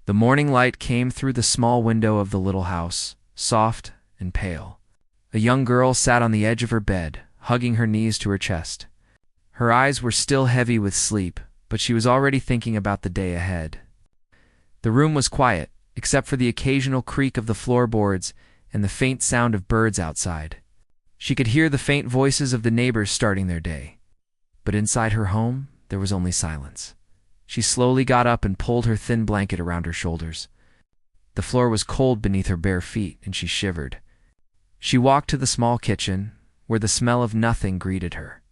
The morning light came through the small window of the little house, soft and pale. A young girl sat on the edge of her bed, hugging her knees to her chest. Her eyes were still heavy with sleep, but she was already thinking about the day ahead. The room was quiet, except for the occasional creak of the floorboards and the faint sound of birds outside. She could hear the faint voices of the neighbors starting their day. But inside her home, there was only silence. She slowly got up and pulled her thin blanket around her shoulders. The floor was cold beneath her bare feet, and she shivered. She walked to the small kitchen, where the smell of nothing greeted her.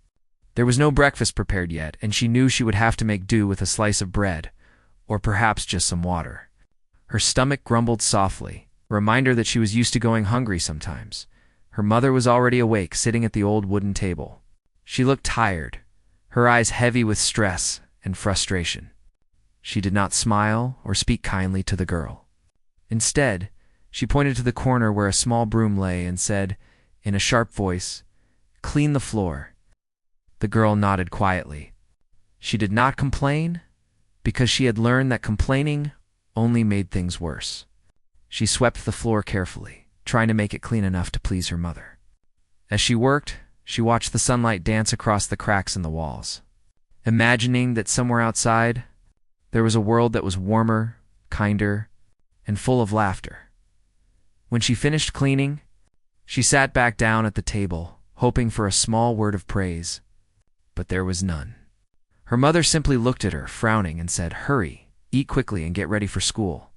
There was no breakfast prepared yet, and she knew she would have to make do with a slice of bread, or perhaps just some water. Her stomach grumbled softly, a reminder that she was used to going hungry sometimes. Her mother was already awake, sitting at the old wooden table. She looked tired, her eyes heavy with stress and frustration. She did not smile or speak kindly to the girl. Instead, she pointed to the corner where a small broom lay and said, in a sharp voice, "Clean the floor." The girl nodded quietly. She did not complain, because she had learned that complaining only made things worse. She swept the floor carefully, trying to make it clean enough to please her mother. As she worked, she watched the sunlight dance across the cracks in the walls, imagining that somewhere outside, there was a world that was warmer, kinder, and full of laughter. When she finished cleaning, she sat back down at the table, hoping for a small word of praise, but there was none. Her mother simply looked at her, frowning, and said, "Hurry, eat quickly and get ready for school."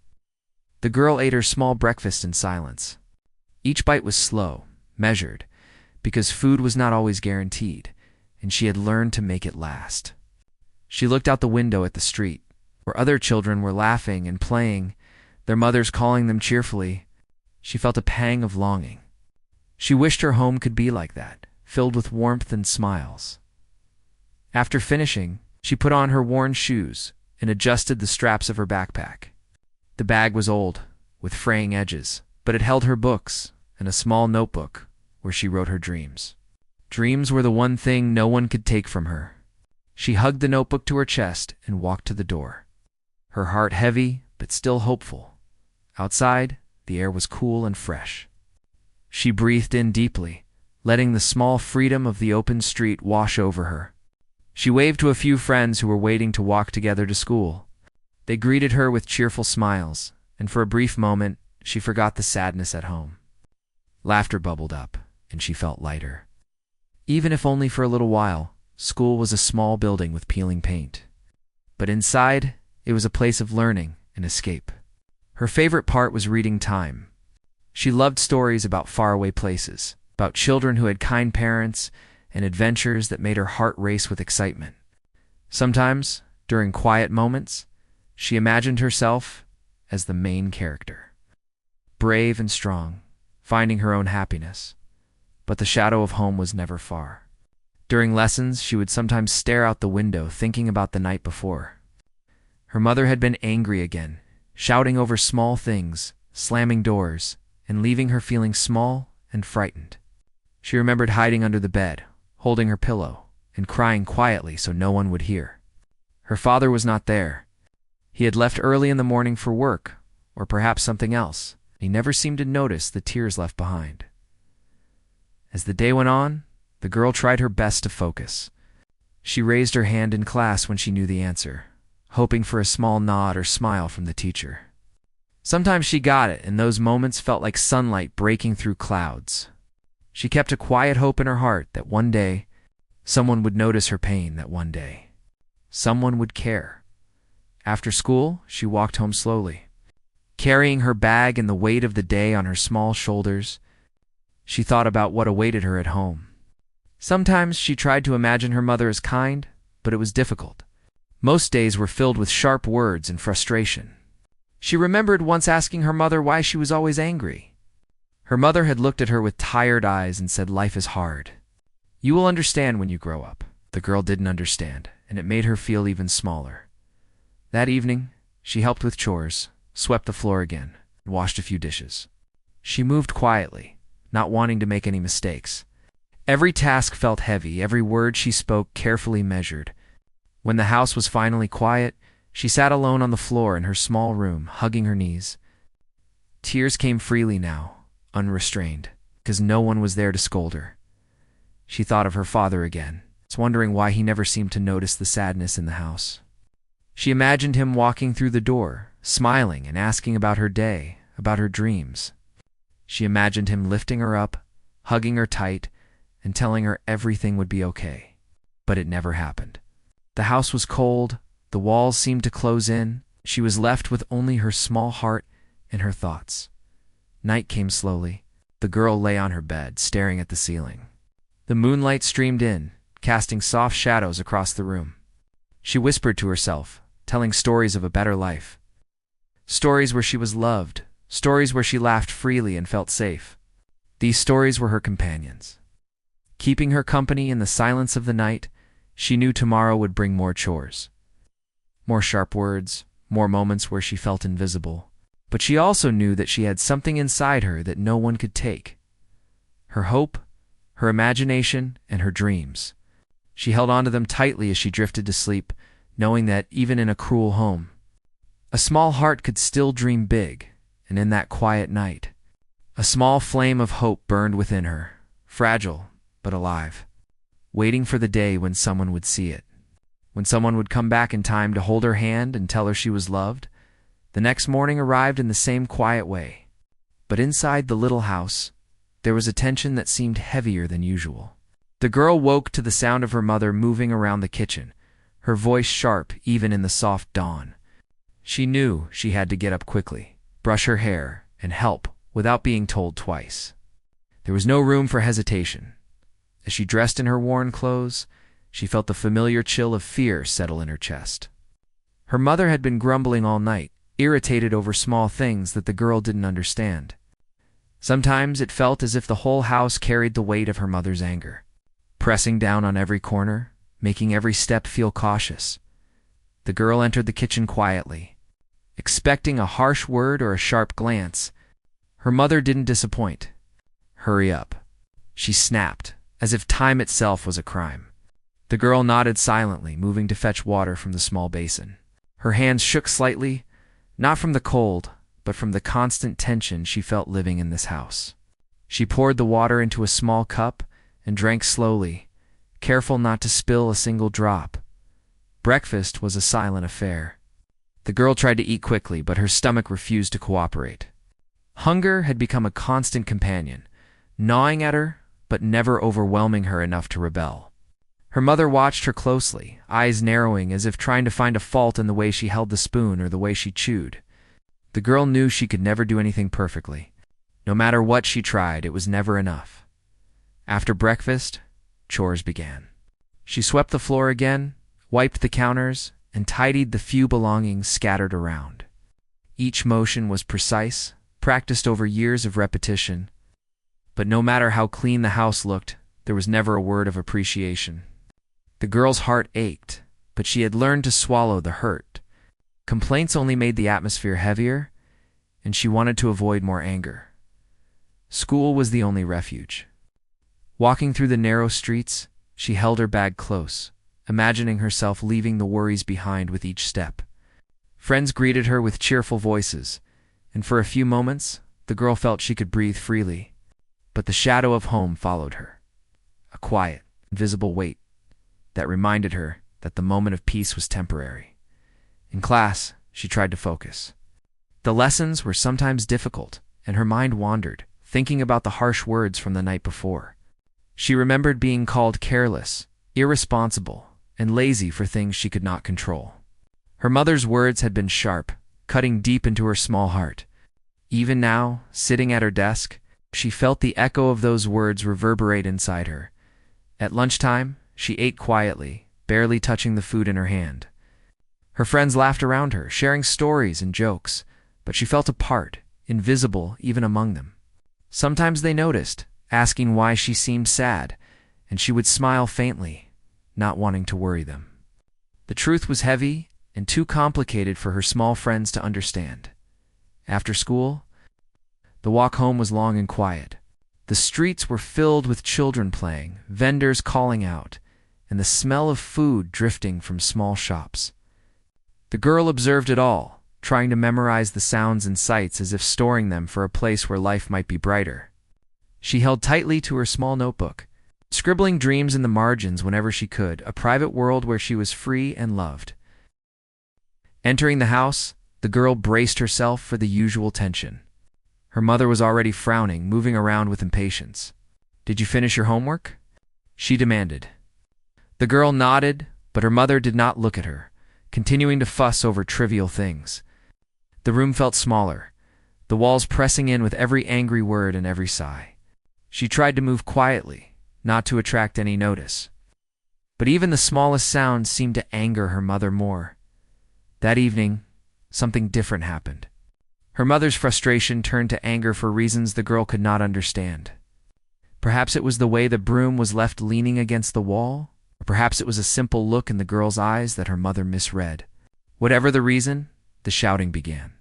The girl ate her small breakfast in silence. Each bite was slow, measured, because food was not always guaranteed, and she had learned to make it last. She looked out the window at the street, where other children were laughing and playing, their mothers calling them cheerfully. She felt a pang of longing. She wished her home could be like that, filled with warmth and smiles. After finishing, she put on her worn shoes and adjusted the straps of her backpack. The bag was old, with fraying edges, but it held her books and a small notebook where she wrote her dreams. Dreams were the one thing no one could take from her. She hugged the notebook to her chest and walked to the door, her heart heavy but still hopeful. Outside, the air was cool and fresh. She breathed in deeply, letting the small freedom of the open street wash over her. She waved to a few friends who were waiting to walk together to school. They greeted her with cheerful smiles, and for a brief moment, she forgot the sadness at home. Laughter bubbled up, and she felt lighter. Even if only for a little while, school was a small building with peeling paint. But inside, it was a place of learning and escape. Her favorite part was reading time. She loved stories about faraway places, about children who had kind parents, and adventures that made her heart race with excitement. Sometimes, during quiet moments, she imagined herself as the main character, brave and strong, finding her own happiness. But the shadow of home was never far. During lessons, she would sometimes stare out the window, thinking about the night before. Her mother had been angry again, shouting over small things, slamming doors, and leaving her feeling small and frightened. She remembered hiding under the bed, holding her pillow, and crying quietly so no one would hear. Her father was not there. He had left early in the morning for work, or perhaps something else. He never seemed to notice the tears left behind. As the day went on, the girl tried her best to focus. She raised her hand in class when she knew the answer, hoping for a small nod or smile from the teacher. Sometimes she got it, and those moments felt like sunlight breaking through clouds. She kept a quiet hope in her heart that one day, someone would notice her pain, that one day, someone would care. After school, she walked home slowly. Carrying her bag and the weight of the day on her small shoulders, she thought about what awaited her at home. Sometimes she tried to imagine her mother as kind, but it was difficult. Most days were filled with sharp words and frustration. She remembered once asking her mother why she was always angry. Her mother had looked at her with tired eyes and said, "Life is hard. You will understand when you grow up." The girl didn't understand, and it made her feel even smaller. That evening, she helped with chores, swept the floor again, and washed a few dishes. She moved quietly, not wanting to make any mistakes. Every task felt heavy, every word she spoke carefully measured. When the house was finally quiet, She sat alone on the floor in her small room, hugging her knees. Tears came freely now, unrestrained, because no one was there to scold her. She thought of her father again, wondering why he never seemed to notice the sadness in the house. She imagined him walking through the door, smiling and asking about her day, about her dreams. She imagined him lifting her up, hugging her tight, and telling her everything would be okay. But it never happened. The house was cold, the walls seemed to close in. She was left with only her small heart and her thoughts. Night came slowly. The girl lay on her bed, staring at the ceiling. The moonlight streamed in, casting soft shadows across the room. She whispered to herself, telling stories of a better life. Stories where she was loved, stories where she laughed freely and felt safe. These stories were her companions. Keeping her company in the silence of the night, she knew tomorrow would bring more chores. More sharp words, more moments where she felt invisible. But she also knew that she had something inside her that no one could take. Her hope, her imagination, and her dreams. She held on to them tightly as she drifted to sleep, knowing that even in a cruel home, a small heart could still dream big, and in that quiet night, a small flame of hope burned within her, fragile but alive, waiting for the day when someone would see it, when someone would come back in time to hold her hand and tell her she was loved. The next morning arrived in the same quiet way, but inside the little house, there was a tension that seemed heavier than usual. The girl woke to the sound of her mother moving around the kitchen, her voice sharp even in the soft dawn. She knew she had to get up quickly, brush her hair, and help without being told twice. There was no room for hesitation. As she dressed in her worn clothes, she felt the familiar chill of fear settle in her chest. Her mother had been grumbling all night, irritated over small things that the girl didn't understand. Sometimes it felt as if the whole house carried the weight of her mother's anger, pressing down on every corner, making every step feel cautious. The girl entered the kitchen quietly, expecting a harsh word or a sharp glance. Her mother didn't disappoint. "Hurry up," she snapped, as if time itself was a crime. The girl nodded silently, moving to fetch water from the small basin. Her hands shook slightly, not from the cold, but from the constant tension she felt living in this house. She poured the water into a small cup and drank slowly, careful not to spill a single drop. Breakfast was a silent affair. The girl tried to eat quickly, but her stomach refused to cooperate. Hunger had become a constant companion, gnawing at her, but never overwhelming her enough to rebel. Her mother watched her closely, eyes narrowing as if trying to find a fault in the way she held the spoon or the way she chewed. The girl knew she could never do anything perfectly. No matter what she tried, it was never enough. After breakfast, chores began. She swept the floor again, wiped the counters, and tidied the few belongings scattered around. Each motion was precise, practiced over years of repetition. But no matter how clean the house looked, there was never a word of appreciation. The girl's heart ached, but she had learned to swallow the hurt. Complaints only made the atmosphere heavier, and she wanted to avoid more anger. School was the only refuge. Walking through the narrow streets, she held her bag close, imagining herself leaving the worries behind with each step. Friends greeted her with cheerful voices, and for a few moments, the girl felt she could breathe freely. But the shadow of home followed her, a quiet, invisible weight that reminded her that the moment of peace was temporary. In class, she tried to focus. The lessons were sometimes difficult, and her mind wandered, thinking about the harsh words from the night before. She remembered being called careless, irresponsible, and lazy for things she could not control. Her mother's words had been sharp, cutting deep into her small heart. Even now, sitting at her desk, she felt the echo of those words reverberate inside her. At lunchtime, she ate quietly, barely touching the food in her hand. Her friends laughed around her, sharing stories and jokes, but she felt apart, invisible even among them. Sometimes they noticed, asking why she seemed sad, and she would smile faintly, not wanting to worry them. The truth was heavy and too complicated for her small friends to understand. After school, the walk home was long and quiet. The streets were filled with children playing, vendors calling out, and the smell of food drifting from small shops. The girl observed it all, trying to memorize the sounds and sights as if storing them for a place where life might be brighter. She held tightly to her small notebook, scribbling dreams in the margins whenever she could, a private world where she was free and loved. Entering the house, the girl braced herself for the usual tension. Her mother was already frowning, moving around with impatience. "Did you finish your homework?" she demanded. The girl nodded, but her mother did not look at her, continuing to fuss over trivial things. The room felt smaller, the walls pressing in with every angry word and every sigh. She tried to move quietly, not to attract any notice. But even the smallest sound seemed to anger her mother more. That evening, something different happened. Her mother's frustration turned to anger for reasons the girl could not understand. Perhaps it was the way the broom was left leaning against the wall, or perhaps it was a simple look in the girl's eyes that her mother misread. Whatever the reason, the shouting began.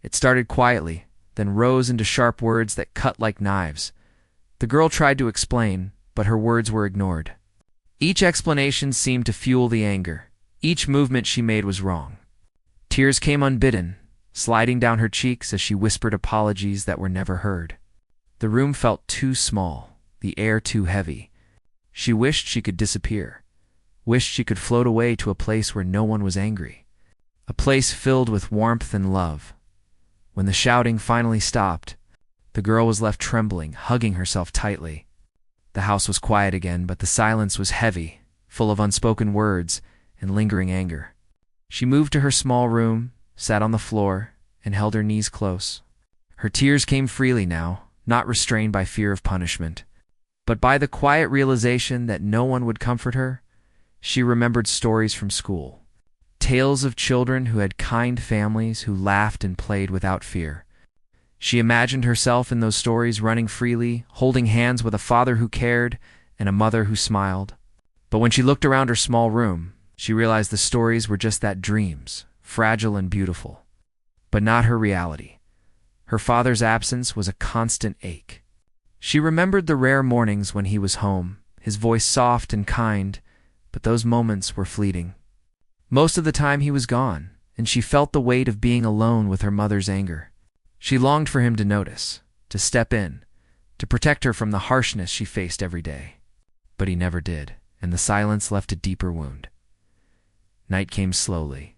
It started quietly, then rose into sharp words that cut like knives. The girl tried to explain, but her words were ignored. Each explanation seemed to fuel the anger. Each movement she made was wrong. Tears came unbidden, sliding down her cheeks as she whispered apologies that were never heard. The room felt too small, the air too heavy. She wished she could disappear, wished she could float away to a place where no one was angry, a place filled with warmth and love. When the shouting finally stopped, the girl was left trembling, hugging herself tightly. The house was quiet again, but the silence was heavy, full of unspoken words and lingering anger. She moved to her small room, sat on the floor, and held her knees close. Her tears came freely now, not restrained by fear of punishment, but by the quiet realization that no one would comfort her. She remembered stories from school, tales of children who had kind families, who laughed and played without fear. She imagined herself in those stories, running freely, holding hands with a father who cared and a mother who smiled. But when she looked around her small room, she realized the stories were just that, dreams, fragile and beautiful, but not her reality. Her father's absence was a constant ache. She remembered the rare mornings when he was home, his voice soft and kind, but those moments were fleeting. Most of the time he was gone, and she felt the weight of being alone with her mother's anger. She longed for him to notice, to step in, to protect her from the harshness she faced every day. But he never did, and the silence left a deeper wound. Night came slowly,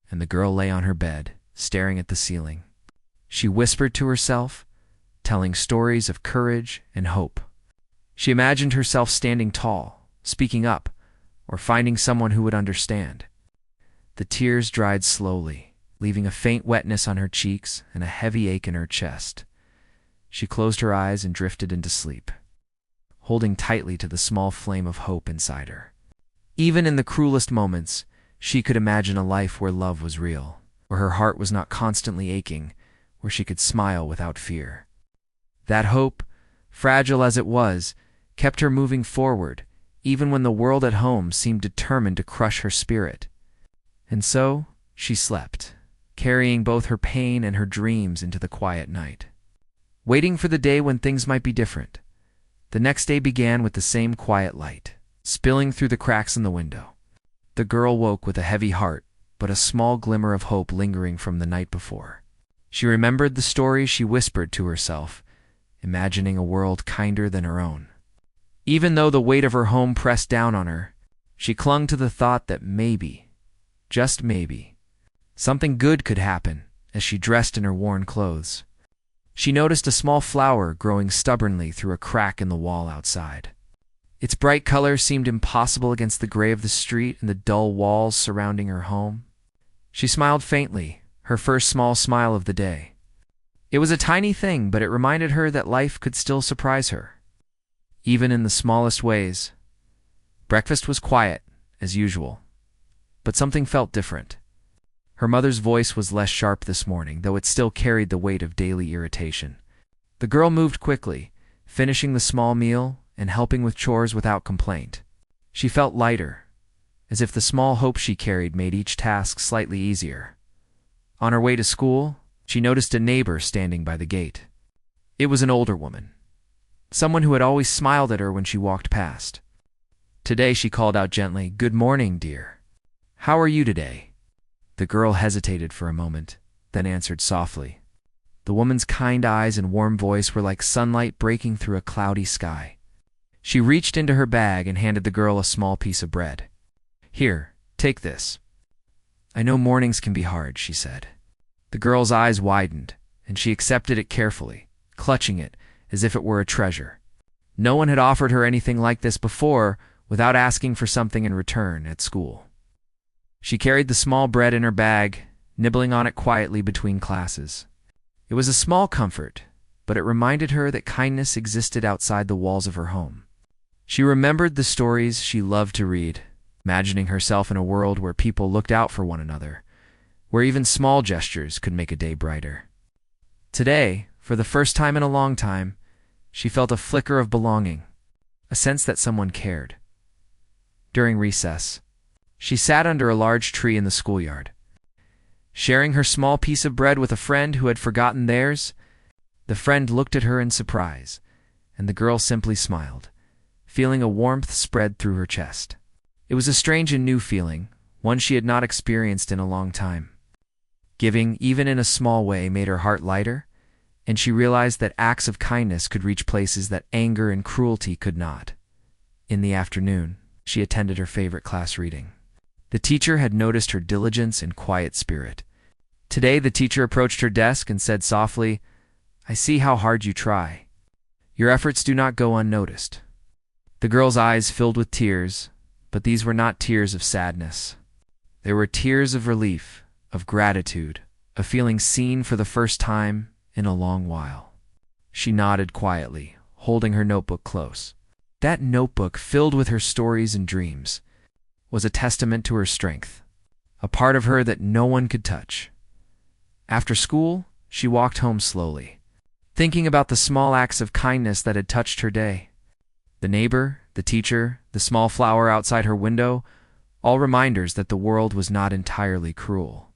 and the girl lay on her bed, staring at the ceiling. She whispered to herself, telling stories of courage and hope. She imagined herself standing tall, speaking up, or finding someone who would understand. The tears dried slowly, leaving a faint wetness on her cheeks and a heavy ache in her chest. She closed her eyes and drifted into sleep, holding tightly to the small flame of hope inside her. Even in the cruelest moments, she could imagine a life where love was real, where her heart was not constantly aching, where she could smile without fear. That hope, fragile as it was, kept her moving forward, even when the world at home seemed determined to crush her spirit. And so, she slept, carrying both her pain and her dreams into the quiet night, waiting for the day when things might be different. The next day began with the same quiet light, spilling through the cracks in the window. The girl woke with a heavy heart, but a small glimmer of hope lingering from the night before. She remembered the stories she whispered to herself, imagining a world kinder than her own. Even though the weight of her home pressed down on her, she clung to the thought that maybe, just maybe, something good could happen as she dressed in her worn clothes. She noticed a small flower growing stubbornly through a crack in the wall outside. Its bright color seemed impossible against the gray of the street and the dull walls surrounding her home. She smiled faintly, her first small smile of the day. It was a tiny thing, but it reminded her that life could still surprise her, even in the smallest ways. Breakfast was quiet, as usual, but something felt different. Her mother's voice was less sharp this morning, though it still carried the weight of daily irritation. The girl moved quickly, finishing the small meal and helping with chores without complaint. She felt lighter, as if the small hope she carried made each task slightly easier. On her way to school, she noticed a neighbor standing by the gate. It was an older woman, someone who had always smiled at her when she walked past. Today she called out gently, "Good morning, dear. How are you today?" The girl hesitated for a moment, then answered softly. The woman's kind eyes and warm voice were like sunlight breaking through a cloudy sky. She reached into her bag and handed the girl a small piece of bread. "Here, take this." "I know mornings can be hard," she said. The girl's eyes widened, and she accepted it carefully, clutching it as if it were a treasure. No one had offered her anything like this before without asking for something in return at school. She carried the small bread in her bag, nibbling on it quietly between classes. It was a small comfort, but it reminded her that kindness existed outside the walls of her home. She remembered the stories she loved to read, imagining herself in a world where people looked out for one another, where even small gestures could make a day brighter. Today, for the first time in a long time, she felt a flicker of belonging, a sense that someone cared. During recess, she sat under a large tree in the schoolyard. Sharing her small piece of bread with a friend who had forgotten theirs, the friend looked at her in surprise, and the girl simply smiled, feeling a warmth spread through her chest. It was a strange and new feeling, one she had not experienced in a long time. Giving, even in a small way, made her heart lighter, and she realized that acts of kindness could reach places that anger and cruelty could not. In the afternoon, she attended her favorite class reading. The teacher had noticed her diligence and quiet spirit. Today, the teacher approached her desk and said softly, "I see how hard you try. Your efforts do not go unnoticed." The girl's eyes filled with tears, but these were not tears of sadness. They were tears of relief, of gratitude, of feeling seen for the first time in a long while. She nodded quietly, holding her notebook close. That notebook, filled with her stories and dreams, was a testament to her strength, a part of her that no one could touch. After school, she walked home slowly, thinking about the small acts of kindness that had touched her day. The neighbor, the teacher, the small flower outside her window, all reminders that the world was not entirely cruel.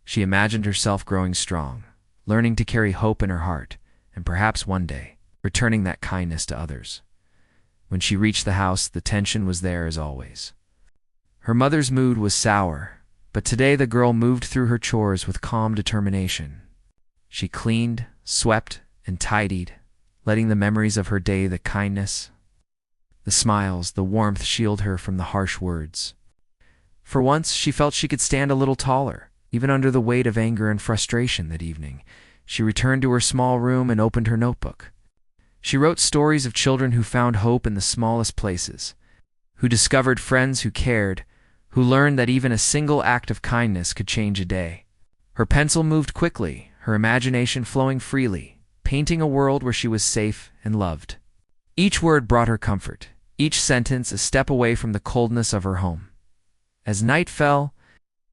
She imagined herself growing strong, learning to carry hope in her heart, and perhaps one day, returning that kindness to others. When she reached the house, the tension was there as always. Her mother's mood was sour, but today the girl moved through her chores with calm determination. She cleaned, swept, and tidied, letting the memories of her day, the kindness, the smiles, the warmth shield her from the harsh words. For once, she felt she could stand a little taller, even under the weight of anger and frustration that evening. She returned to her small room and opened her notebook. She wrote stories of children who found hope in the smallest places, who discovered friends who cared, who learned that even a single act of kindness could change a day. Her pencil moved quickly, her imagination flowing freely, painting a world where she was safe and loved. Each word brought her comfort, each sentence a step away from the coldness of her home. As night fell,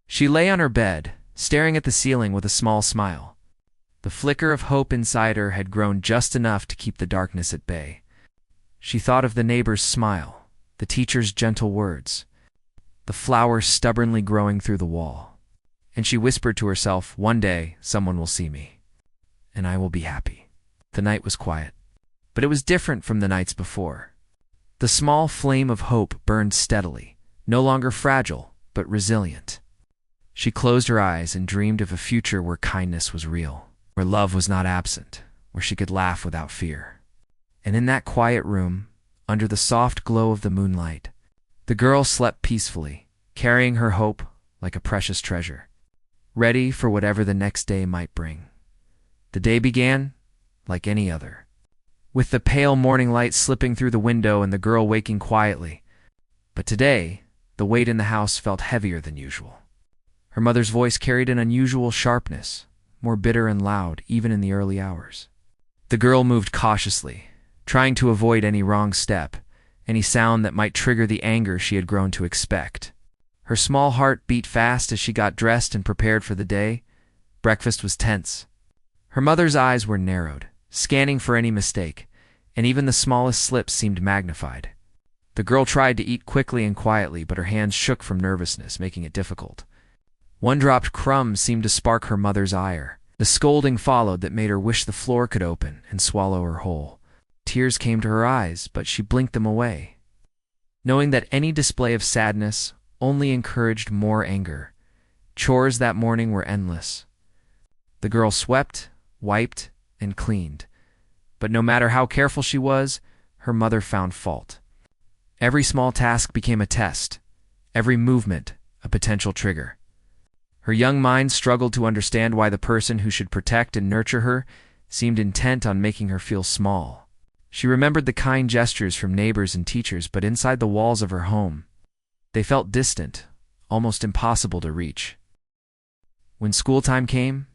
she lay on her bed, staring at the ceiling with a small smile. The flicker of hope inside her had grown just enough to keep the darkness at bay. She thought of the neighbor's smile, the teacher's gentle words, the flower stubbornly growing through the wall. And she whispered to herself, "One day, someone will see me, and I will be happy." The night was quiet, but it was different from the nights before. The small flame of hope burned steadily, no longer fragile, but resilient. She closed her eyes and dreamed of a future where kindness was real, where love was not absent, where she could laugh without fear. And in that quiet room, under the soft glow of the moonlight, the girl slept peacefully, carrying her hope like a precious treasure, ready for whatever the next day might bring. The day began like any other, with the pale morning light slipping through the window and the girl waking quietly. But today, the weight in the house felt heavier than usual. Her mother's voice carried an unusual sharpness, more bitter and loud even in the early hours. The girl moved cautiously, trying to avoid any wrong step, any sound that might trigger the anger she had grown to expect. Her small heart beat fast as she got dressed and prepared for the day. Breakfast was tense. Her mother's eyes were narrowed, scanning for any mistake, and even the smallest slips seemed magnified. The girl tried to eat quickly and quietly, but her hands shook from nervousness, making it difficult. One dropped crumb seemed to spark her mother's ire. The scolding followed that made her wish the floor could open and swallow her whole. Tears came to her eyes, but she blinked them away, knowing that any display of sadness only encouraged more anger. Chores that morning were endless. The girl swept, wiped, and cleaned. But no matter how careful she was, her mother found fault. Every small task became a test, every movement a potential trigger. Her young mind struggled to understand why the person who should protect and nurture her seemed intent on making her feel small. She remembered the kind gestures from neighbors and teachers, but inside the walls of her home, they felt distant, almost impossible to reach. When school time came,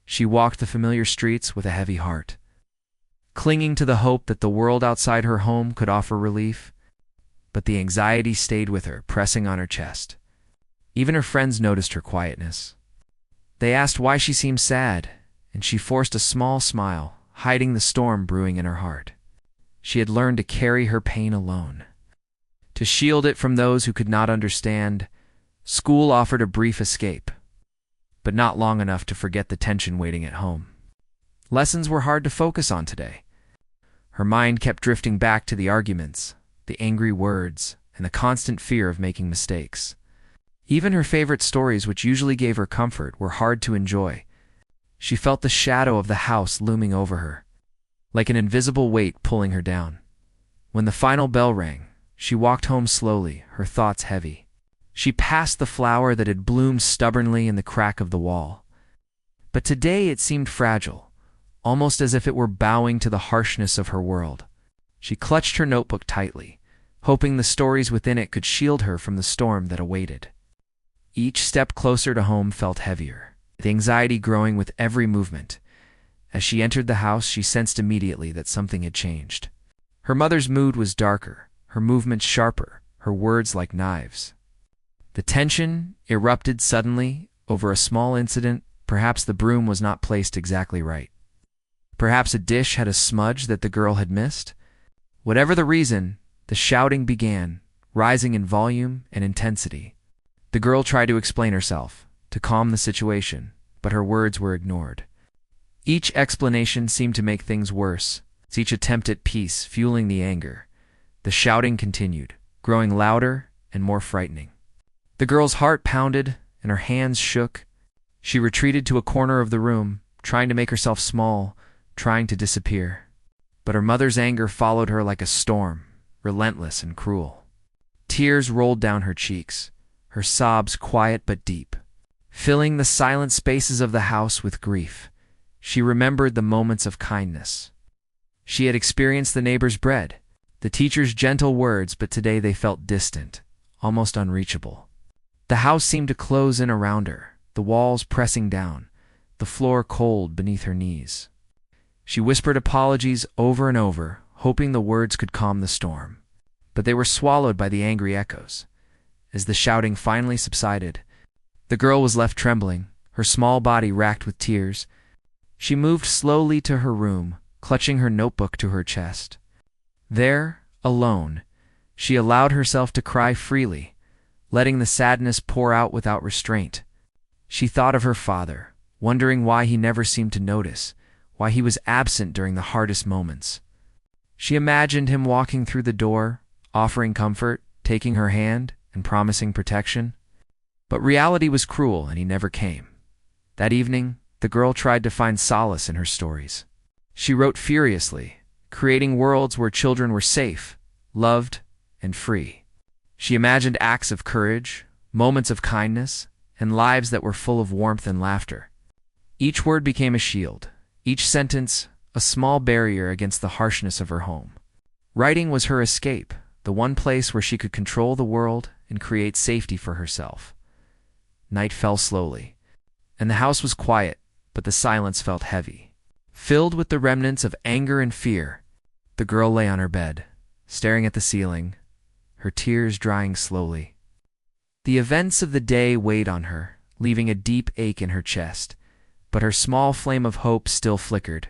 she walked the familiar streets with a heavy heart, clinging to the hope that the world outside her home could offer relief. But the anxiety stayed with her, pressing on her chest. Even her friends noticed her quietness. They asked why she seemed sad, and she forced a small smile, hiding the storm brewing in her heart. She had learned to carry her pain alone, to shield it from those who could not understand. School offered a brief escape, but not long enough to forget the tension waiting at home. Lessons were hard to focus on today. Her mind kept drifting back to the arguments, the angry words, and the constant fear of making mistakes. Even her favorite stories, which usually gave her comfort, were hard to enjoy. She felt the shadow of the house looming over her, like an invisible weight pulling her down. When the final bell rang, she walked home slowly, her thoughts heavy. She passed the flower that had bloomed stubbornly in the crack of the wall. But today it seemed fragile, almost as if it were bowing to the harshness of her world. She clutched her notebook tightly, hoping the stories within it could shield her from the storm that awaited. Each step closer to home felt heavier, the anxiety growing with every movement. As she entered the house, she sensed immediately that something had changed. Her mother's mood was darker, her movements sharper, her words like knives. The tension erupted suddenly over a small incident. Perhaps the broom was not placed exactly right. Perhaps a dish had a smudge that the girl had missed. Whatever the reason, the shouting began, rising in volume and intensity. The girl tried to explain herself, to calm the situation, but her words were ignored. Each explanation seemed to make things worse, each attempt at peace fueling the anger. The shouting continued, growing louder and more frightening. The girl's heart pounded and her hands shook. She retreated to a corner of the room, trying to make herself small, trying to disappear. But her mother's anger followed her like a storm, relentless and cruel. Tears rolled down her cheeks, her sobs quiet but deep, filling the silent spaces of the house with grief. She remembered the moments of kindness. She had experienced the neighbor's bread, the teacher's gentle words, but today they felt distant, almost unreachable. The house seemed to close in around her, the walls pressing down, the floor cold beneath her knees. She whispered apologies over and over, hoping the words could calm the storm. But they were swallowed by the angry echoes. As the shouting finally subsided, the girl was left trembling, her small body racked with tears. She moved slowly to her room, clutching her notebook to her chest. There, alone, she allowed herself to cry freely, letting the sadness pour out without restraint. She thought of her father, wondering why he never seemed to notice, why he was absent during the hardest moments. She imagined him walking through the door, offering comfort, taking her hand, and promising protection. But reality was cruel, and he never came. That evening, the girl tried to find solace in her stories. She wrote furiously, creating worlds where children were safe, loved, and free. She imagined acts of courage, moments of kindness, and lives that were full of warmth and laughter. Each word became a shield, each sentence a small barrier against the harshness of her home. Writing was her escape, the one place where she could control the world and create safety for herself. Night fell slowly, and the house was quiet, but the silence felt heavy. Filled with the remnants of anger and fear, the girl lay on her bed, staring at the ceiling, her tears drying slowly. The events of the day weighed on her, leaving a deep ache in her chest, but her small flame of hope still flickered.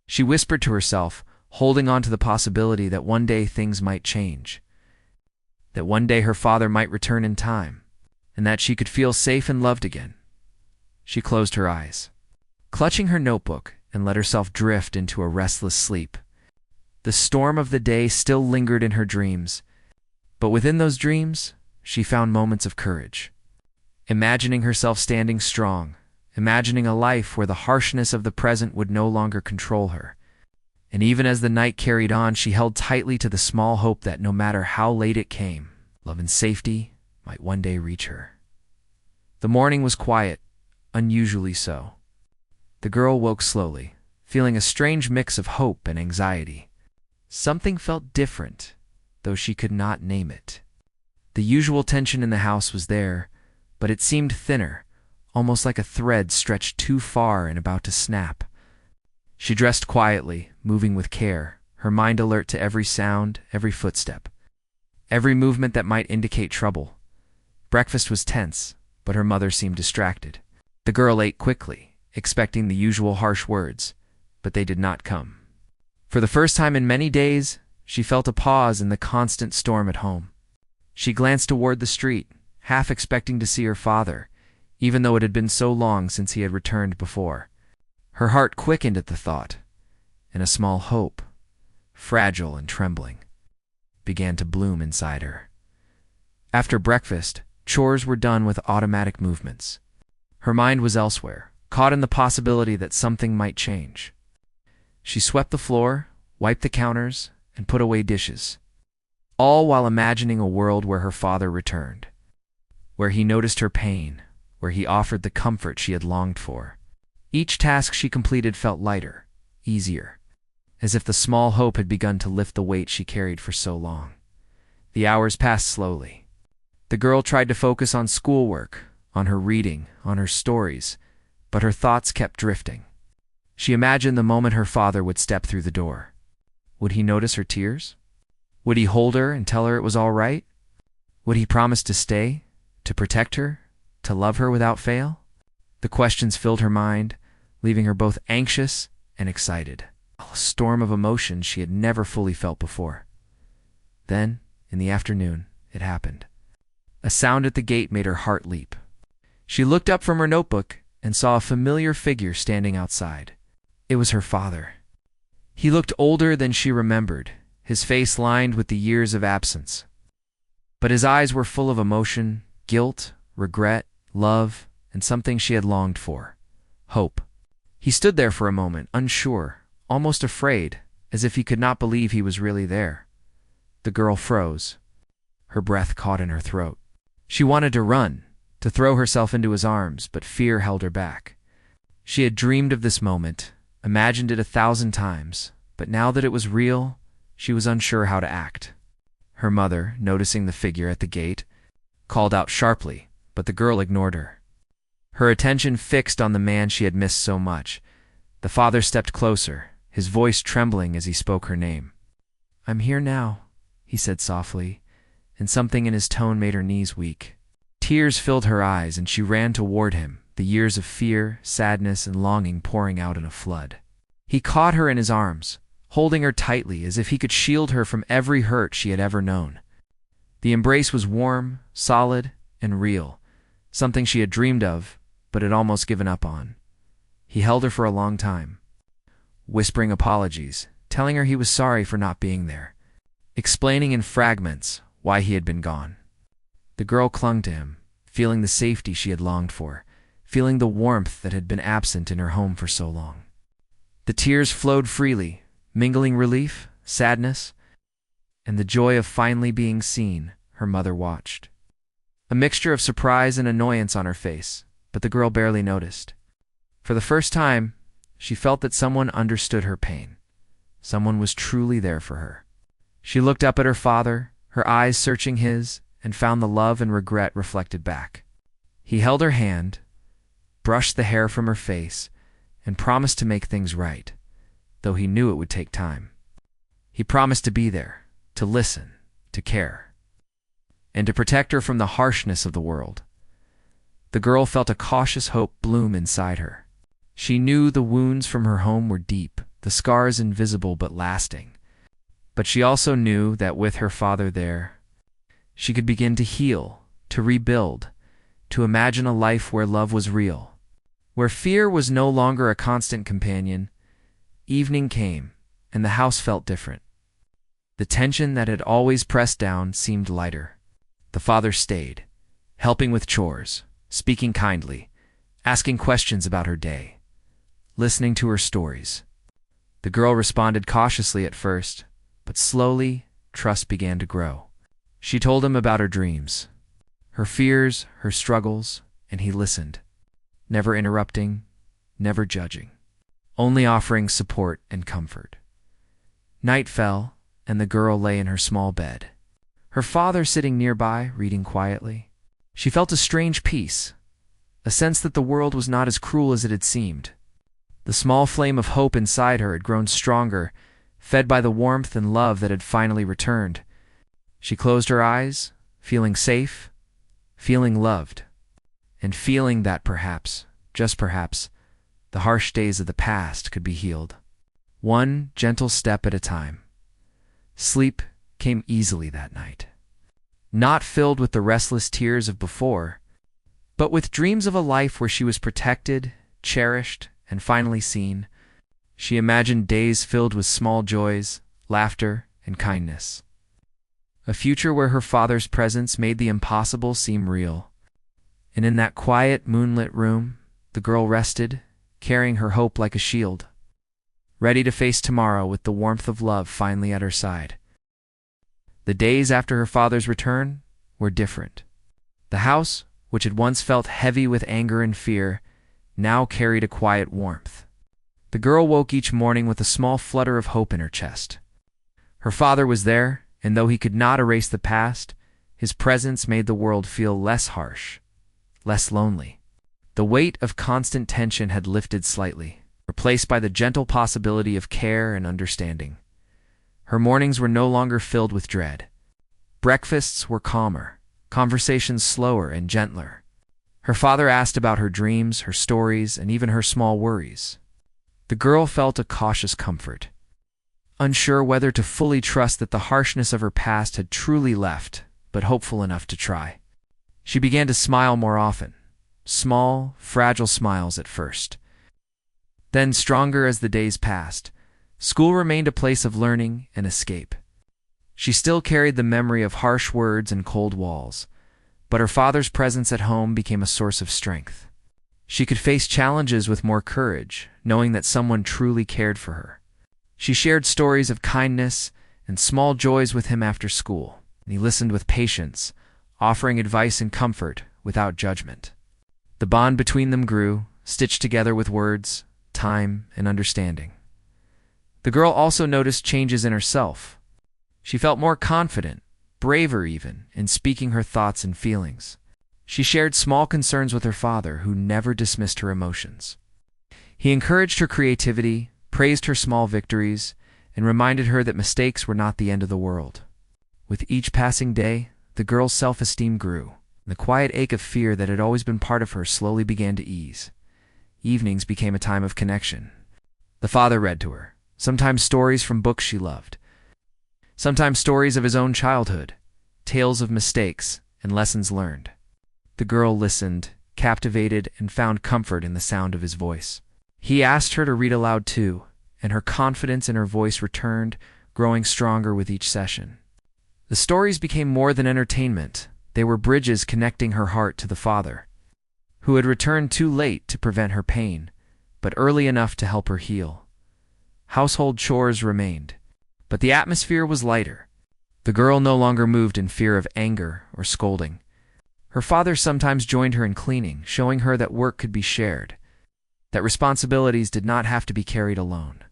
She whispered to herself, holding on to the possibility that one day things might change, that one day her father might return in time, and that she could feel safe and loved again. She closed her eyes, clutching her notebook, and let herself drift into a restless sleep. The storm of the day still lingered in her dreams, but within those dreams, she found moments of courage. imagining herself standing strong, imagining a life where the harshness of the present would no longer control her. And even as the night carried on, she held tightly to the small hope that no matter how late it came, love and safety might one day reach her. The morning was quiet, unusually so. The girl woke slowly, feeling a strange mix of hope and anxiety. Something felt different, though she could not name it. The usual tension in the house was there, but it seemed thinner, almost like a thread stretched too far and about to snap. She dressed quietly, moving with care, her mind alert to every sound, every footstep, every movement that might indicate trouble. Breakfast was tense, but her mother seemed distracted. The girl ate quickly, expecting the usual harsh words, but they did not come. For the first time in many days, she felt a pause in the constant storm at home. She glanced toward the street, half expecting to see her father, even though it had been so long since he had returned before. Her heart quickened at the thought, and a small hope, fragile and trembling, began to bloom inside her. After breakfast, chores were done with automatic movements. Her mind was elsewhere, caught in the possibility that something might change. She swept the floor, wiped the counters, and put away dishes, all while imagining a world where her father returned, where he noticed her pain, where he offered the comfort she had longed for. Each task she completed felt lighter, easier, as if the small hope had begun to lift the weight she carried for so long. The hours passed slowly. The girl tried to focus on schoolwork, on her reading, on her stories, but her thoughts kept drifting. She imagined the moment her father would step through the door. Would he notice her tears? Would he hold her and tell her it was all right? Would he promise to stay, to protect her, to love her without fail? The questions filled her mind, leaving her both anxious and excited, a storm of emotions she had never fully felt before. Then, in the afternoon, it happened. A sound at the gate made her heart leap. She looked up from her notebook and saw a familiar figure standing outside. It was her father. He looked older than she remembered, his face lined with the years of absence. But his eyes were full of emotion, guilt, regret, love, and something she had longed for: hope. He stood there for a moment, unsure, almost afraid, as if he could not believe he was really there. The girl froze. Her breath caught in her throat. She wanted to run, to throw herself into his arms, but fear held her back. She had dreamed of this moment, imagined it 1,000 times, but now that it was real, she was unsure how to act. Her mother, noticing the figure at the gate, called out sharply, but the girl ignored her. Her attention fixed on the man she had missed so much. The father stepped closer, his voice trembling as he spoke her name. "I'm here now," he said softly, and something in his tone made her knees weak. Tears filled her eyes, and she ran toward him, the years of fear, sadness, and longing pouring out in a flood. He caught her in his arms, holding her tightly as if he could shield her from every hurt she had ever known. The embrace was warm, solid, and real, something she had dreamed of, but had almost given up on. He held her for a long time, whispering apologies, telling her he was sorry for not being there, explaining in fragments why he had been gone. The girl clung to him, feeling the safety she had longed for, feeling the warmth that had been absent in her home for so long. The tears flowed freely, mingling relief, sadness, and the joy of finally being seen. Her mother watched, a mixture of surprise and annoyance on her face, but the girl barely noticed. For the first time, she felt that someone understood her pain. Someone was truly there for her. She looked up at her father, her eyes searching his, and found the love and regret reflected back. He held her hand, brushed the hair from her face, and promised to make things right, though he knew it would take time. He promised to be there, to listen, to care, and to protect her from the harshness of the world. The girl felt a cautious hope bloom inside her. She knew the wounds from her home were deep, the scars invisible but lasting. But she also knew that with her father there, she could begin to heal, to rebuild, to imagine a life where love was real, where fear was no longer a constant companion. Evening came, and the house felt different. The tension that had always pressed down seemed lighter. The father stayed, helping with chores, speaking kindly, asking questions about her day, listening to her stories. The girl responded cautiously at first, but slowly, trust began to grow. She told him about her dreams, her fears, her struggles, and he listened, never interrupting, never judging, only offering support and comfort. Night fell, and the girl lay in her small bed, her father sitting nearby, reading quietly. She felt a strange peace, a sense that the world was not as cruel as it had seemed. The small flame of hope inside her had grown stronger, fed by the warmth and love that had finally returned. She closed her eyes, feeling safe, feeling loved, and feeling that perhaps, just perhaps, the harsh days of the past could be healed, one gentle step at a time. Sleep came easily that night, not filled with the restless tears of before, but with dreams of a life where she was protected, cherished, and finally seen. She imagined days filled with small joys, laughter, and kindness. A future where her father's presence made the impossible seem real. And in that quiet, moonlit room, the girl rested, carrying her hope like a shield, ready to face tomorrow with the warmth of love finally at her side. The days after her father's return were different. The house, which had once felt heavy with anger and fear, now carried a quiet warmth. The girl woke each morning with a small flutter of hope in her chest. Her father was there, and though he could not erase the past, his presence made the world feel less harsh, less lonely. The weight of constant tension had lifted slightly, replaced by the gentle possibility of care and understanding. Her mornings were no longer filled with dread. Breakfasts were calmer, conversations slower and gentler. Her father asked about her dreams, her stories, and even her small worries. The girl felt a cautious comfort, unsure whether to fully trust that the harshness of her past had truly left, but hopeful enough to try. She began to smile more often, small, fragile smiles at first. Then, stronger as the days passed, school remained a place of learning and escape. She still carried the memory of harsh words and cold walls, but her father's presence at home became a source of strength. She could face challenges with more courage, knowing that someone truly cared for her. She shared stories of kindness and small joys with him after school, and he listened with patience, offering advice and comfort without judgment. The bond between them grew, stitched together with words, time, and understanding. The girl also noticed changes in herself. She felt more confident, braver even, in speaking her thoughts and feelings. She shared small concerns with her father, who never dismissed her emotions. He encouraged her creativity, praised her small victories, and reminded her that mistakes were not the end of the world. With each passing day, the girl's self-esteem grew, and the quiet ache of fear that had always been part of her slowly began to ease. Evenings became a time of connection. The father read to her, sometimes stories from books she loved, sometimes stories of his own childhood, tales of mistakes and lessons learned. The girl listened, captivated, and found comfort in the sound of his voice. He asked her to read aloud too, and her confidence in her voice returned, growing stronger with each session. The stories became more than entertainment. They were bridges connecting her heart to the father, who had returned too late to prevent her pain, but early enough to help her heal. Household chores remained, but the atmosphere was lighter. The girl no longer moved in fear of anger or scolding. Her father sometimes joined her in cleaning, showing her that work could be shared, that responsibilities did not have to be carried alone.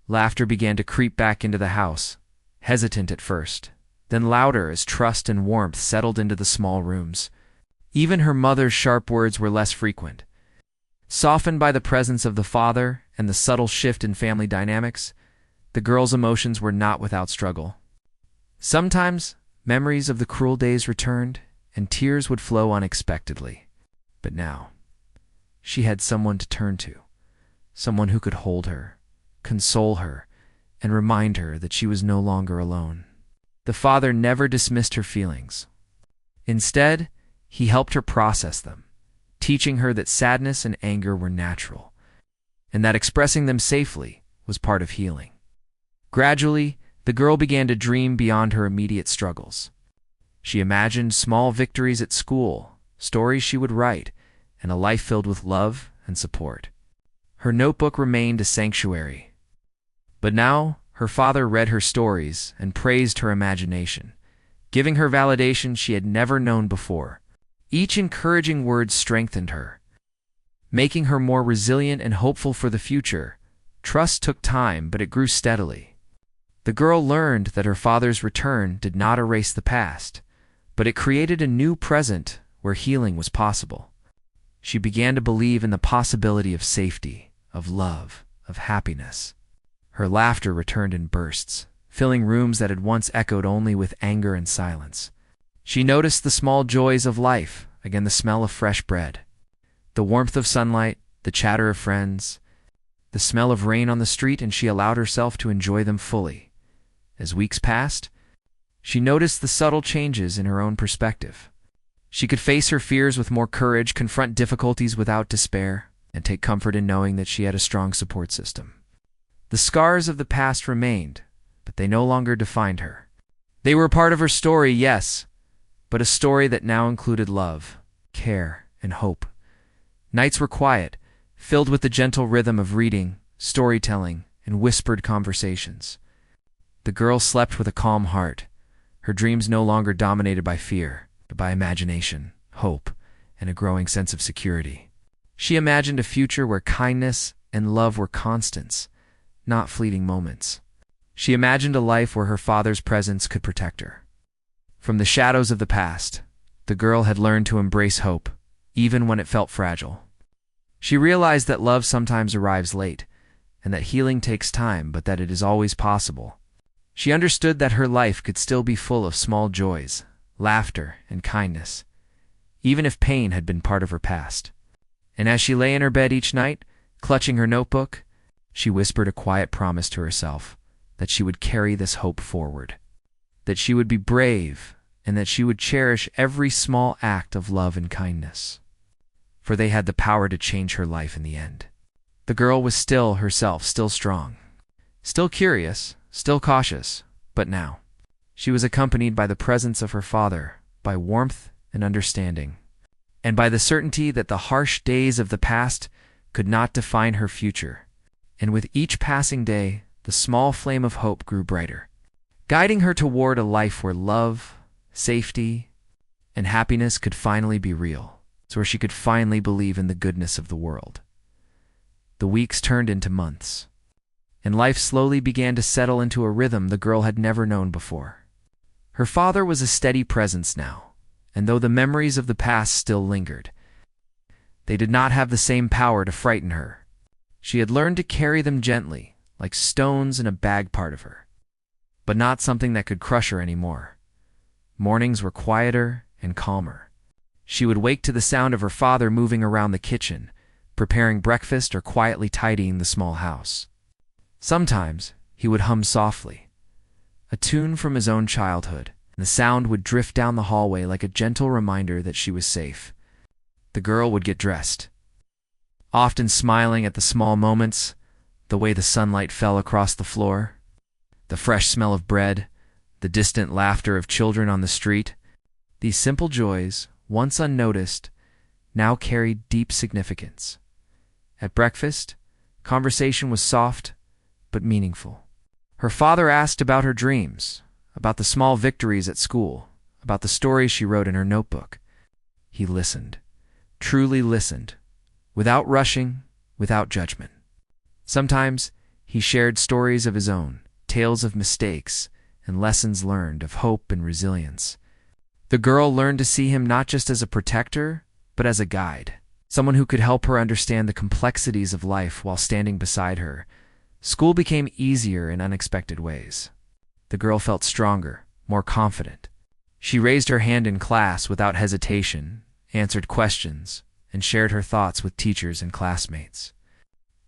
Laughter began to creep back into the house, hesitant at first, then louder as trust and warmth settled into the small rooms. Even her mother's sharp words were less frequent. Softened by the presence of the father and the subtle shift in family dynamics, the girl's emotions were not without struggle. Sometimes, memories of the cruel days returned, and tears would flow unexpectedly. But now, she had someone to turn to, someone who could hold her, console her, and remind her that she was no longer alone. The father never dismissed her feelings. Instead, he helped her process them, teaching her that sadness and anger were natural, and that expressing them safely was part of healing. Gradually, the girl began to dream beyond her immediate struggles. She imagined small victories at school, stories she would write, and a life filled with love and support. Her notebook remained a sanctuary. But now, her father read her stories and praised her imagination, giving her validation she had never known before. Each encouraging word strengthened her, making her more resilient and hopeful for the future. Trust took time, but it grew steadily. The girl learned that her father's return did not erase the past, but it created a new present where healing was possible. She began to believe in the possibility of safety, of love, of happiness. Her laughter returned in bursts, filling rooms that had once echoed only with anger and silence. She noticed the small joys of life, again the smell of fresh bread, the warmth of sunlight, the chatter of friends, the smell of rain on the street, and she allowed herself to enjoy them fully. As weeks passed, she noticed the subtle changes in her own perspective. She could face her fears with more courage, confront difficulties without despair, and take comfort in knowing that she had a strong support system. The scars of the past remained, but they no longer defined her. They were part of her story, yes, but a story that now included love, care, and hope. Nights were quiet, filled with the gentle rhythm of reading, storytelling, and whispered conversations. The girl slept with a calm heart, her dreams no longer dominated by fear, but by imagination, hope, and a growing sense of security. She imagined a future where kindness and love were constants, not fleeting moments. She imagined a life where her father's presence could protect her. From the shadows of the past, the girl had learned to embrace hope, even when it felt fragile. She realized that love sometimes arrives late, and that healing takes time, but that it is always possible. She understood that her life could still be full of small joys, laughter, and kindness, even if pain had been part of her past. And as she lay in her bed each night, clutching her notebook, she whispered a quiet promise to herself that she would carry this hope forward, that she would be brave, and that she would cherish every small act of love and kindness, for they had the power to change her life in the end. The girl was still herself, still strong, still curious, still cautious, but now she was accompanied by the presence of her father, by warmth and understanding, and by the certainty that the harsh days of the past could not define her future. And with each passing day, the small flame of hope grew brighter, guiding her toward a life where love, safety, and happiness could finally be real, where she could finally believe in the goodness of the world. The weeks turned into months, and life slowly began to settle into a rhythm the girl had never known before. Her father was a steady presence now, and though the memories of the past still lingered, they did not have the same power to frighten her. She had learned to carry them gently, like stones in a bag part of her, but not something that could crush her anymore. Mornings were quieter and calmer. She would wake to the sound of her father moving around the kitchen, preparing breakfast or quietly tidying the small house. Sometimes he would hum softly, a tune from his own childhood, and the sound would drift down the hallway like a gentle reminder that she was safe. The girl would get dressed, often smiling at the small moments, the way the sunlight fell across the floor, the fresh smell of bread, the distant laughter of children on the street. These simple joys, once unnoticed, now carried deep significance. At breakfast, conversation was soft but meaningful. Her father asked about her dreams, about the small victories at school, about the stories she wrote in her notebook. He listened, truly listened, without rushing, without judgment. Sometimes he shared stories of his own, tales of mistakes and lessons learned, of hope and resilience. The girl learned to see him not just as a protector, but as a guide, someone who could help her understand the complexities of life while standing beside her. School became easier in unexpected ways. The girl felt stronger, more confident. She raised her hand in class without hesitation, answered questions, and shared her thoughts with teachers and classmates.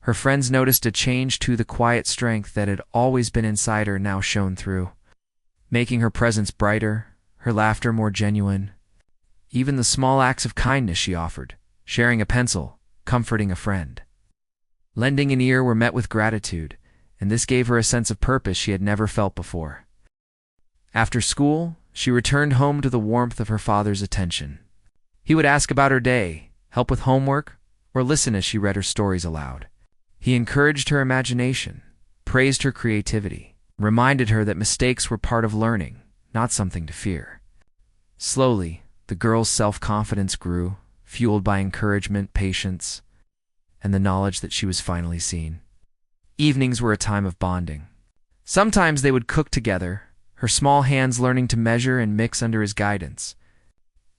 Her friends noticed a change too. The quiet strength that had always been inside her now shone through, making her presence brighter, her laughter more genuine. Even the small acts of kindness she offered, sharing a pencil, comforting a friend, lending an ear, were met with gratitude, and this gave her a sense of purpose she had never felt before. After school, she returned home to the warmth of her father's attention. He would ask about her day, help with homework, or listen as she read her stories aloud. He encouraged her imagination, praised her creativity, reminded her that mistakes were part of learning, not something to fear. Slowly, the girl's self-confidence grew, fueled by encouragement, patience, and the knowledge that she was finally seen. Evenings were a time of bonding. Sometimes they would cook together, her small hands learning to measure and mix under his guidance.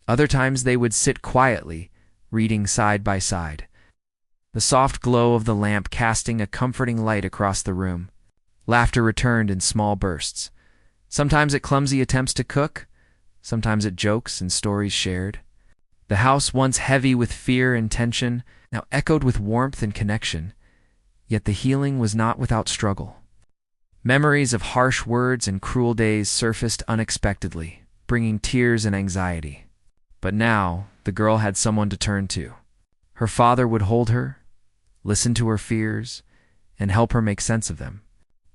Other times they would sit quietly, reading side by side, the soft glow of the lamp casting a comforting light across the room. Laughter returned in small bursts, sometimes at clumsy attempts to cook, sometimes at jokes and stories shared. The house, once heavy with fear and tension, now echoed with warmth and connection, yet the healing was not without struggle. Memories of harsh words and cruel days surfaced unexpectedly, bringing tears and anxiety. But now, the girl had someone to turn to. Her father would hold her, listen to her fears, and help her make sense of them.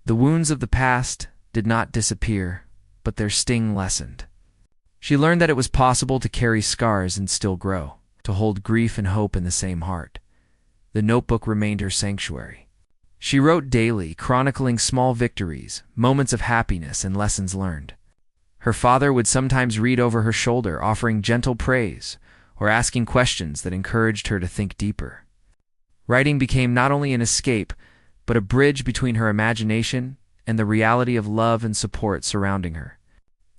The wounds of the past did not disappear, but their sting lessened. She learned that it was possible to carry scars and still grow, to hold grief and hope in the same heart. The notebook remained her sanctuary. She wrote daily, chronicling small victories, moments of happiness, and lessons learned. Her father would sometimes read over her shoulder, offering gentle praise, or asking questions that encouraged her to think deeper. Writing became not only an escape, but a bridge between her imagination and the reality of love and support surrounding her.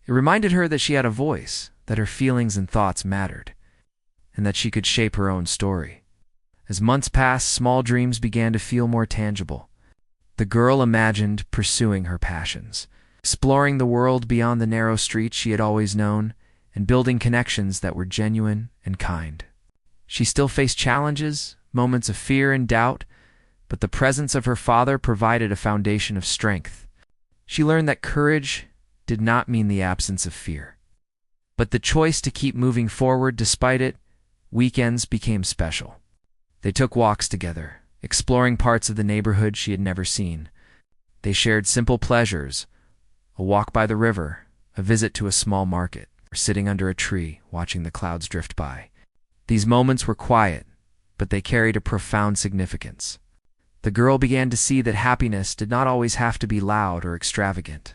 It reminded her that she had a voice, that her feelings and thoughts mattered, and that she could shape her own story. As months passed, small dreams began to feel more tangible. The girl imagined pursuing her passions, exploring the world beyond the narrow streets she had always known, and building connections that were genuine and kind. She still faced challenges, moments of fear and doubt, but the presence of her father provided a foundation of strength. She learned that courage did not mean the absence of fear, but the choice to keep moving forward despite it. Weekends became special. They took walks together, exploring parts of the neighborhood she had never seen. They shared simple pleasures, a walk by the river, a visit to a small market, or sitting under a tree watching the clouds drift by. These moments were quiet, but they carried a profound significance. The girl began to see that happiness did not always have to be loud or extravagant.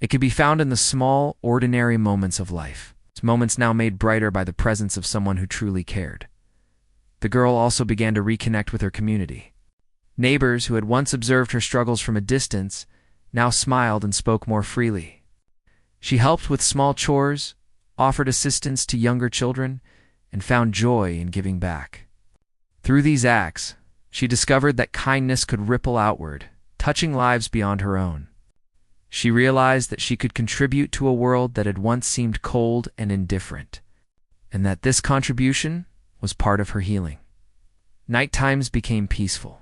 It could be found in the small, ordinary moments of life, moments now made brighter by the presence of someone who truly cared. The girl also began to reconnect with her community. Neighbors who had once observed her struggles from a distance now smiled and spoke more freely. She helped with small chores, offered assistance to younger children, and found joy in giving back. Through these acts, she discovered that kindness could ripple outward, touching lives beyond her own. She realized that she could contribute to a world that had once seemed cold and indifferent, and that this contribution was part of her healing. Night times became peaceful,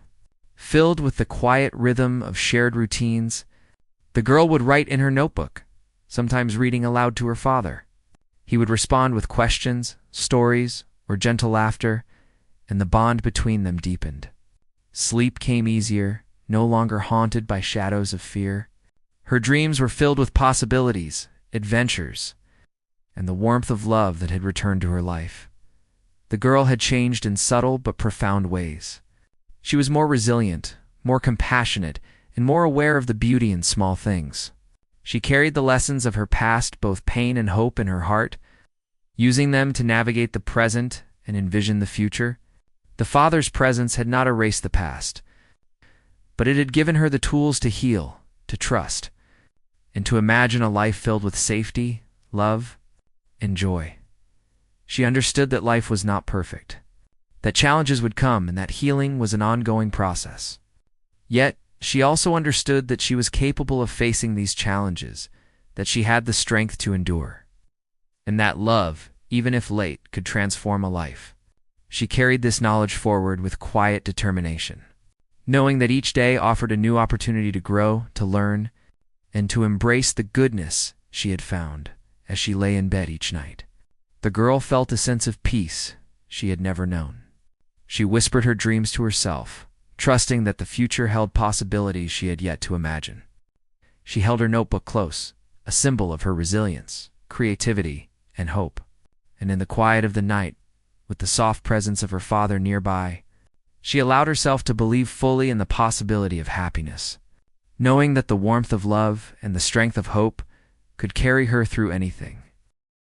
filled with the quiet rhythm of shared routines. The girl would write in her notebook, sometimes reading aloud to her father. He would respond with questions, stories, or gentle laughter, and the bond between them deepened. Sleep came easier, no longer haunted by shadows of fear. Her dreams were filled with possibilities, adventures, and the warmth of love that had returned to her life. The girl had changed in subtle but profound ways. She was more resilient, more compassionate, and more aware of the beauty in small things. She carried the lessons of her past, both pain and hope, in her heart, using them to navigate the present and envision the future. The father's presence had not erased the past, but it had given her the tools to heal, to trust, and to imagine a life filled with safety, love, and joy. She understood that life was not perfect, that challenges would come, and that healing was an ongoing process. Yet, she also understood that she was capable of facing these challenges, that she had the strength to endure, and that love, even if late, could transform a life. She carried this knowledge forward with quiet determination, knowing that each day offered a new opportunity to grow, to learn, and to embrace the goodness she had found as she lay in bed each night. The girl felt a sense of peace she had never known. She whispered her dreams to herself, trusting that the future held possibilities she had yet to imagine. She held her notebook close, a symbol of her resilience, creativity, and hope. And in the quiet of the night, with the soft presence of her father nearby. She allowed herself to believe fully in the possibility of happiness, knowing that the warmth of love and the strength of hope could carry her through anything.